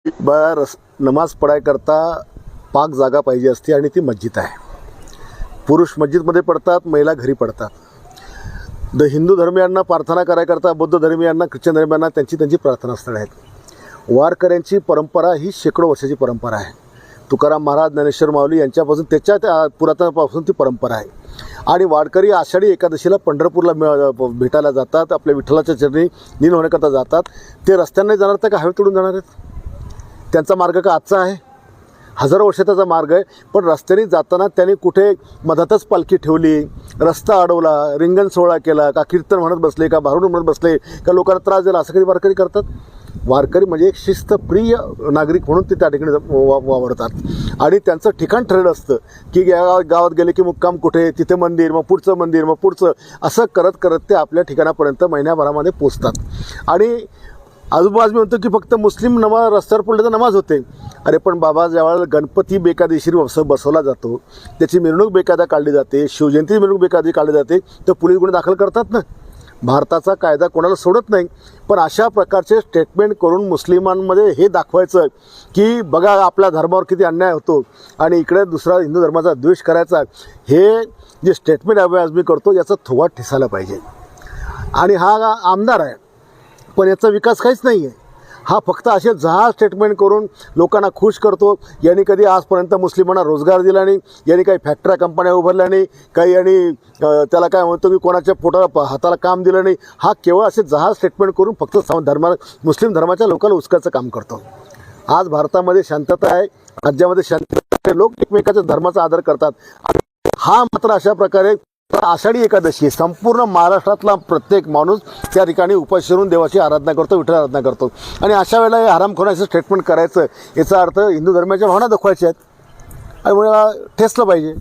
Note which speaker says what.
Speaker 1: बस नमाज पडायकरता पाक जागा पाहिजे असते आणि ती मस्जिद आहे. पुरुष मस्जिदमध्ये पडतात, महिला घरी पडतात. हिंदू धर्मियांना प्रार्थना करायकरता, बौद्ध धर्मियांना, ख्रिश्चन धर्मियांना त्यांची प्रार्थनास्थळं आहेत. वारकऱ्यांची परंपरा ही शेकडो वर्षाची परंपरा आहे. तुकाराम महाराज, ज्ञानेश्वर माऊली यांच्यापासून त्या पुरातनापासून ती परंपरा आहे. आणि वारकरी आषाढी एकादशीला पंढरपूरला भेटायला जातात, आपल्या विठ्ठलाच्या चरणी लीन होण्याकरता जातात. ते रस्त्याने जाणार तर का हवे तोडून जाणार आहेत? त्यांचा मार्ग का आजचा आहे? हजारो वर्षाचा मार्ग आहे. पण रस्त्याने जाताना त्यांनी कुठे मधातच पालखी ठेवली, रस्ता अडवला, रिंगण सोहळा केला, का कीर्तन म्हणत बसले, का भारुड म्हणत बसले, का लोकांना त्रास दिला, असं कधी वारकरी करतात? वारकरी म्हणजे एक शिस्तप्रिय नागरिक म्हणून ते त्या ठिकाणी वावरतात. आणि त्यांचं ठिकाण ठरलं असतं की गावात गेले की मुक्काम कुठे, तिथे मंदिर, मग पुढचं मंदिर, मग पुढचं, असं करत करत ते आपल्या ठिकाणापर्यंत महिन्याभरामध्ये पोचतात. आणि आजूबाजू म्हणतो की फक्त मुस्लिम नमाज रस्त्यावर पडले तर नमाज होते. अरे पण बाबा, ज्यावेळेला गणपती बेकायदेशीर बसवला जातो, त्याची मिरवणूक बेकायदा काढली जाते, शिवजयंती मिरवणूक बेकायदा काढली जाते, तर पोलीस गुन्हे दाखल करतात ना. भारताचा कायदा कोणाला सोडत नाही. पण अशा प्रकारचे स्टेटमेंट करून मुस्लिमांमध्ये हे दाखवायचं की बघा आपल्या धर्मावर किती अन्याय होतो आणि इकडे दुसरा हिंदू धर्माचा द्वेष करायचा, हे जे स्टेटमेंट आज मी करतो याचा थोवा ठिसायला पाहिजे. आणि हा आमदार आहे, पण याचा विकास काहीच नाही आहे. हा फक्त असे जहाज स्टेटमेंट करून लोकांना खुश करतो. यांनी कधी आजपर्यंत मुस्लिमांना रोजगार दिला नाही, यांनी काही फॅक्टऱ्या कंपन्या उभारल्या नाही, काही यांनी त्याला काय म्हणतो की कोणाच्या पोटाला हाताला काम दिलं नाही. हा केवळ असे जहाज स्टेटमेंट करून फक्त मुस्लिम धर्माच्या लोकांना उचकायचं काम करतो. आज भारतामध्ये शांतता आहे, राज्यामध्ये शांतता आहे, लोक एकमेकाच्या धर्माचा आदर करतात. हा मात्र अशा प्रकारे आषाढी एकादशी संपूर्ण महाराष्ट्रातला प्रत्येक माणूस त्या ठिकाणी उपास करून देवाची आराधना करतो, विठ्ठल आराधना करतो. आणि अशा वेळेला हे हरामखोराचं स्टेटमेंट करायचं, याचा अर्थ हिंदू धर्माच्या भावना दाखवायच्या आहेत आणि ठेचलं पाहिजे.